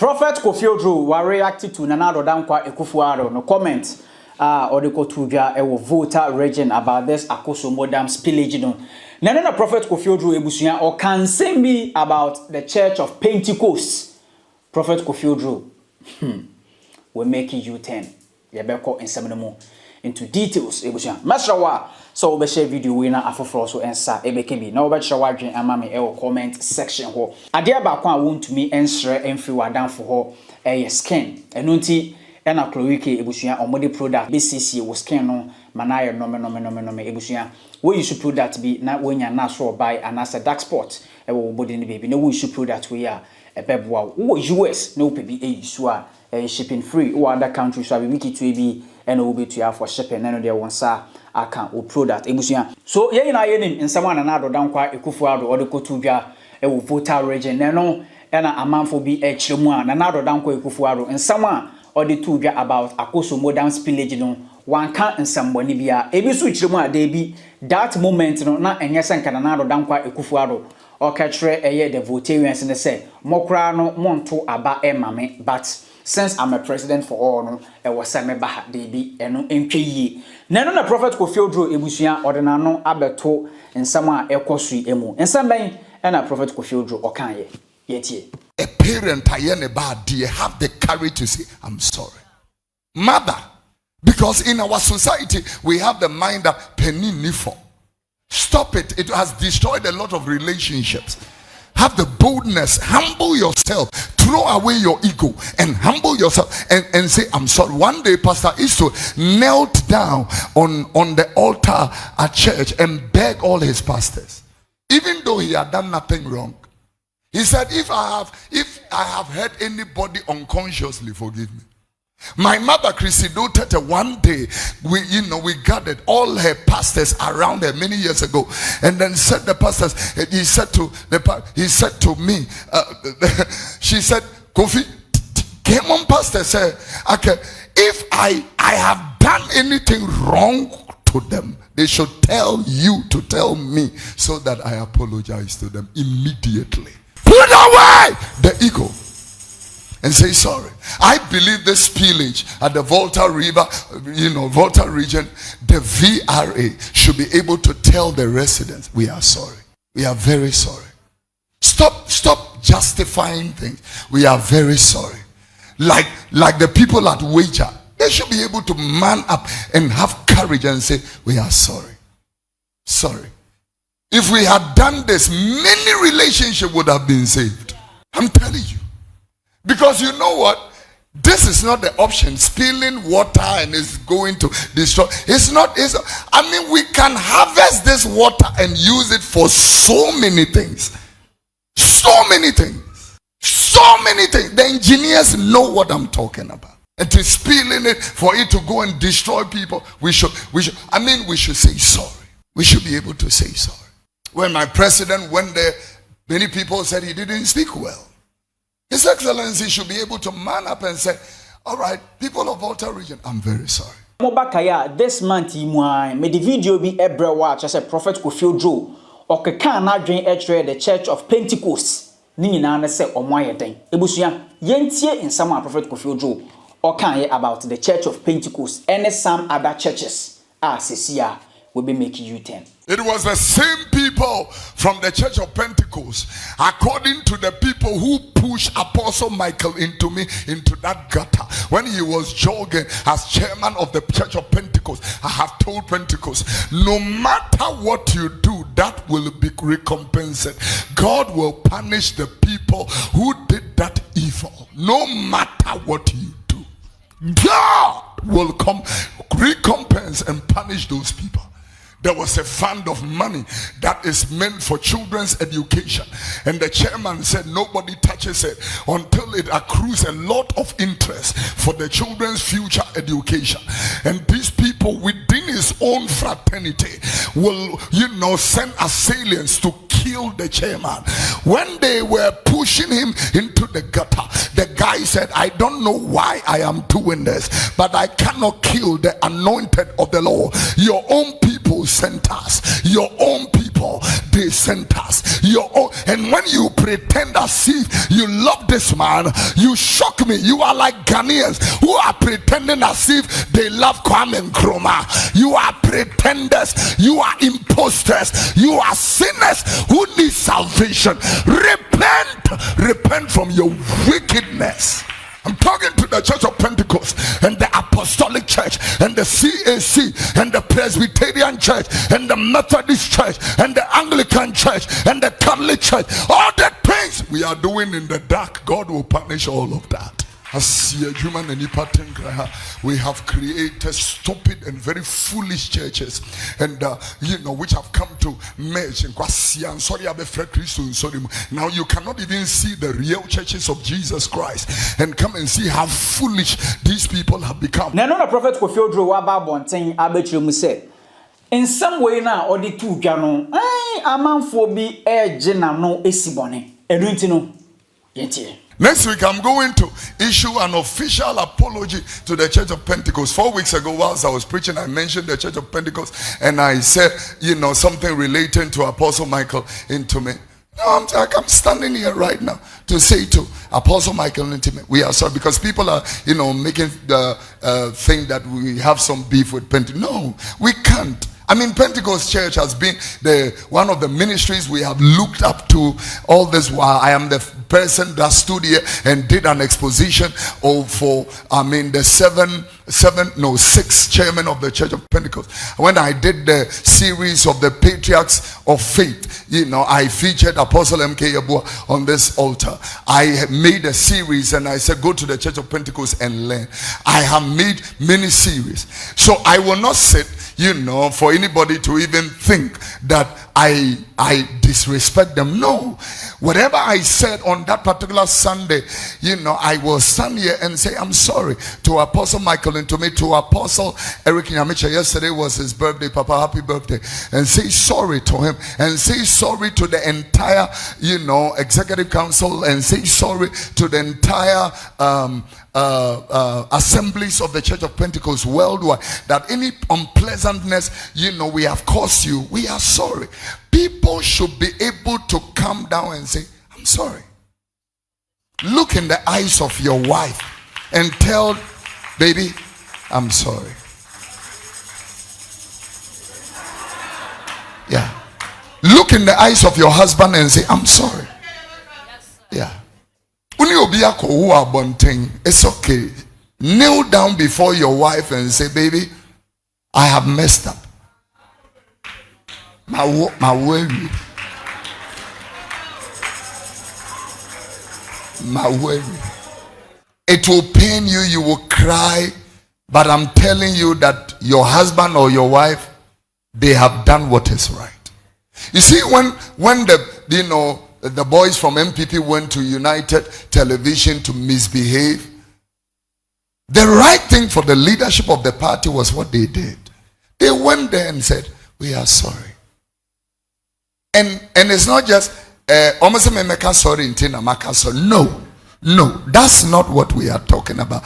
Prophet Kofi Oduro was reacting to Nana Dankwa Akufo Addo no comment or the Kotuja a voter region about this Akoso modern spillage no. Nana Prophet Kofi Oduro ebusuya or can say me about the Church of Pentecost. Prophet Kofi Oduro will make you U10. Yebeko in seminamo into details ebusuya. Masrawa so we share video winner afofro so ensa ebekemi na we share wadwen amame e comment section ho ade ba kwa want me ensre emfri wadan fo ho skin eno nti e na chlorike ebusuya omode product BCC wo skin no manaye no me ebusuya we use product bi na wonya na so buy anasa dark spot e wo body ni baby na we use product we ya ebeboa wo US na opebi e use a shipping free or other countries so we wiki to be and will be to for shipping and there one sa account or product ebusuya so ye na ye nim nsama na Addo dankwa Akufo Addo or the Kotubia e wo voter region no na amanfo bi e kiremu a na Addo dankwa Akufo Addo nsama or the tubia about Akoso modern spillage no one can nsamboni bia ebi so kiremu a dey bi that moment no na enye senka na Addo dankwa Akufo Addo o ka kire eye the votarians ne say mokra no monto aba emame but since I'm a president for all no e was me ba de bi eno entwe na no na Prophet Kofi Oduro ebusuya odena no abeto nsam a ekosui emu nsam ben na Prophet Kofi Oduro okanye yetie a parent ayene ba de have the courage to say I'm sorry mother, because in our society we have the mind that penny nifo. Stop it. It has destroyed a lot of relationships. Have the boldness, humble yourself, throw away your ego and humble yourself and say, I'm sorry. One day, Pastor Isto knelt down on the altar at church and begged all his pastors, even though he had done nothing wrong. He said, if I have hurt anybody unconsciously, forgive me. My mother, Chrissy Tete, one day, we gathered all her pastors around her many years ago, and then said the pastors, he said to me, she said, Kofi, came on pastor, said, okay, if I have done anything wrong to them, they should tell you to tell me so that I apologize to them immediately. Put away the ego and say sorry. I believe the spillage at the Volta River, Volta region, the VRA should be able to tell the residents, we are sorry. We are very sorry. Stop justifying things. We are very sorry. Like the people at Wager, they should be able to man up and have courage and say, we are sorry. Sorry. If we had done this, many relationships would have been saved. I'm telling you. Because you know what? This is not the option. Spilling water and it's going to destroy. I mean, we can harvest this water and use it for so many things. So many things. So many things. The engineers know what I'm talking about. And to spill in it, for it to go and destroy people, we should say sorry. We should be able to say sorry. When my president went there, many people said he didn't speak well. His Excellency should be able to man up and say, all right, people of Volta region, I'm very sorry. Mobakaya, this month, me the video be every watch as a Prophet Kofi Oduro, or Kakana drain the Church of Pentecost. Nina say, or my thing. Ebusuya, yentie in some Prophet Kofi Oduro, or can about the Church of Pentecost and some other churches. Cecia will be making U10. It was the same people from the Church of Pentecost, according to the people who pushed Apostle Michael into that gutter. When he was jogging as chairman of the Church of Pentecost, I have told Pentecost, no matter what you do, that will be recompensed. God will punish the people who did that evil. No matter what you do, God will come recompense and punish those people. There was a fund of money that is meant for children's education. And the chairman said nobody touches it until it accrues a lot of interest for the children's future education. And these people within his own fraternity will, send assailants to kill the chairman. When they were pushing him into the gutter, the guy said, I don't know why I am doing this, but I cannot kill the anointed of the Lord. Your own people sent us, your own people. they sent us. And when you pretend as if you love this man, you shock me. You are like Ghanaians who are pretending as if they love Kwame Nkrumah. You are pretenders. You are imposters. You are sinners who need salvation. Repent from your wickedness. I'm talking to the Church of Pentecost and the Apostolic Church and the CAC and the Presbyterian Church and the Methodist Church and the Anglican Church and the Catholic Church. All the things we are doing in the dark, God will punish all of that. As human and we have created stupid and very foolish churches, and which have come to merge. Now you cannot even see the real churches of Jesus Christ and come and see how foolish these people have become. Now, no, Prophet Kofi Oduro waba bonten abetru say, in some way now, or the two piano, a man for be a no esibone, and no yet. Next week, I'm going to issue an official apology to the Church of Pentecost. 4 weeks ago, whilst I was preaching, I mentioned the Church of Pentecost, and I said, something relating to Apostle Michael into me. No, I'm standing here right now to say to Apostle Michael into me, we are sorry, because people are, making the thing that we have some beef with Pentecost. No, we can't. I mean, Pentecost Church has been one of the ministries we have looked up to all this while. I am the person that stood here and did an exposition for the sixth chairman of the Church of Pentecost. When I did the series of the patriarchs of faith, I featured Apostle M.K. Yabua on this altar. I made a series and I said, go to the Church of Pentecost and learn. I have made many series. So I will not sit, for anybody to even think that I disrespect them. No. Whatever I said on that particular Sunday, I will stand here and say, I'm sorry to Apostle Michael and to Apostle Eric Nyamicha. Yesterday was his birthday. Papa, happy birthday. And say sorry to him. And say sorry to the entire, executive council. And say sorry to the entire assemblies of the Church of Pentecost worldwide, that any unpleasantness we have caused you, we are sorry. People should be able to come down and say, I'm sorry. Look in the eyes of your wife and tell, baby, I'm sorry. Yeah. Look in the eyes of your husband and say, I'm sorry. Yeah. It's okay. Kneel down before your wife and say, baby, I have messed up. My worry. It will pain you, you will cry, but I'm telling you that your husband or your wife, they have done what is right. You see, when the boys from MPP went to United Television to misbehave, the right thing for the leadership of the party was what they did. They went there and said, we are sorry. And it's not just no, that's not what we are talking about.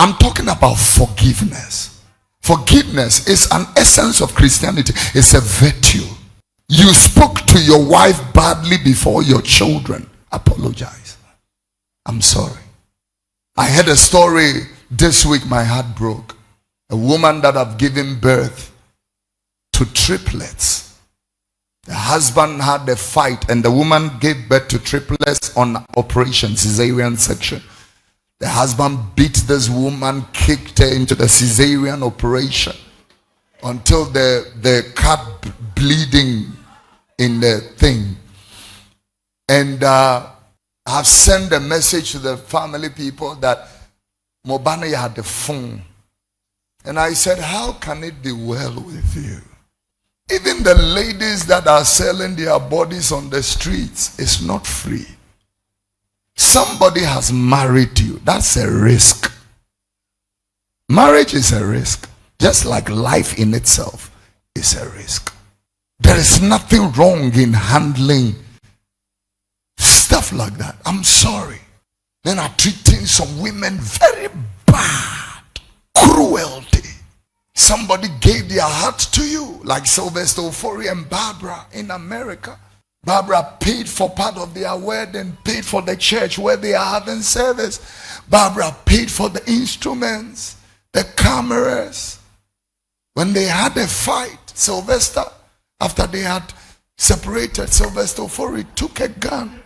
I'm talking about forgiveness. Forgiveness is an essence of Christianity. It's a virtue. You spoke to your wife badly before your children. Apologize. I'm sorry. I heard a story this week, my heart broke. A woman that have given birth to triplets. The husband had a fight and the woman gave birth to triplets on operation, cesarean section. The husband beat this woman, kicked her into the cesarean operation until the cut bleeding in the thing. And I've sent a message to the family people that Mobana had the phone. And I said, how can it be well with you? Even the ladies that are selling their bodies on the streets is not free. Somebody has married you. That's a risk. Marriage is a risk. Just like life in itself is a risk. There is nothing wrong in handling stuff like that. I'm sorry. Then are treating some women very bad. Cruelty. somebody gave their heart to you, like Sylvester Ofori and Barbara in America. Barbara paid for part of their wedding, paid for the church where they are having service. Barbara paid for the instruments, the cameras. When they had a fight, Sylvester, after they had separated, Sylvester Ofori took a gun.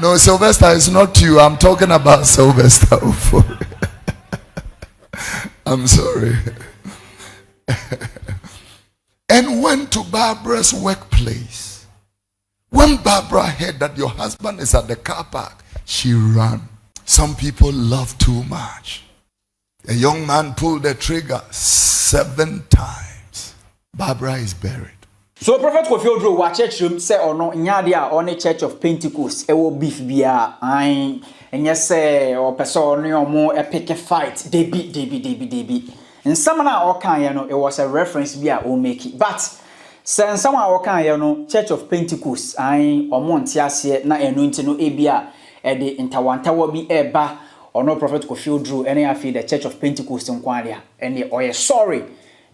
No, Sylvester, it's not you. I'm talking about Sylvester Ofori. I'm sorry. And went to Barbara's workplace. When Barbara heard that your husband is at the car park, she ran. Some people love too much. A young man pulled the trigger 7 times. Barbara is buried. So Prophet Kofi Oduro wa church room say ono nyade a on Church of Pentecost e wo beef bia an enye say o pese ono omo epic fight debi nsam na o kan ye no it was a reference bia o make it. But say nsam a o kan ye no Church of Pentecost an omo ntiase na enu nti no ebia e de ntawantawa bi eba ono Prophet Kofi Oduro ene afi the Church of Pentecost nkwanria ene oye sorry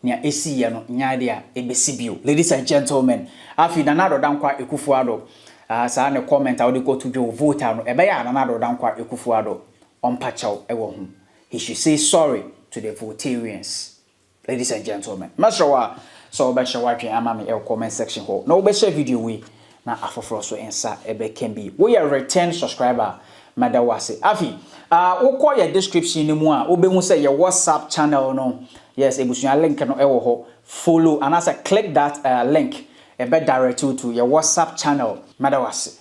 nia esi ye no nyade a ebesibio. Ladies and gentlemen, afi na nado dankwa Akufo Addo sa ne comment a wode ko to dwo vote no ebe ya na nado dankwa Akufo Addo ompachaw ewo hu. He should say sorry to the votarians. Ladies and gentlemen, mashawa so be shawa twen ama me e comment section ho na obe share video we na afoforo so ensa ebe can be we are return subscriber madawase afi wo call your description ni mu a obehu say your WhatsApp channel no. Yes, ebusunya link no ewo ho. Follow and as I click that link, ebe direct you to your WhatsApp channel. Madawase.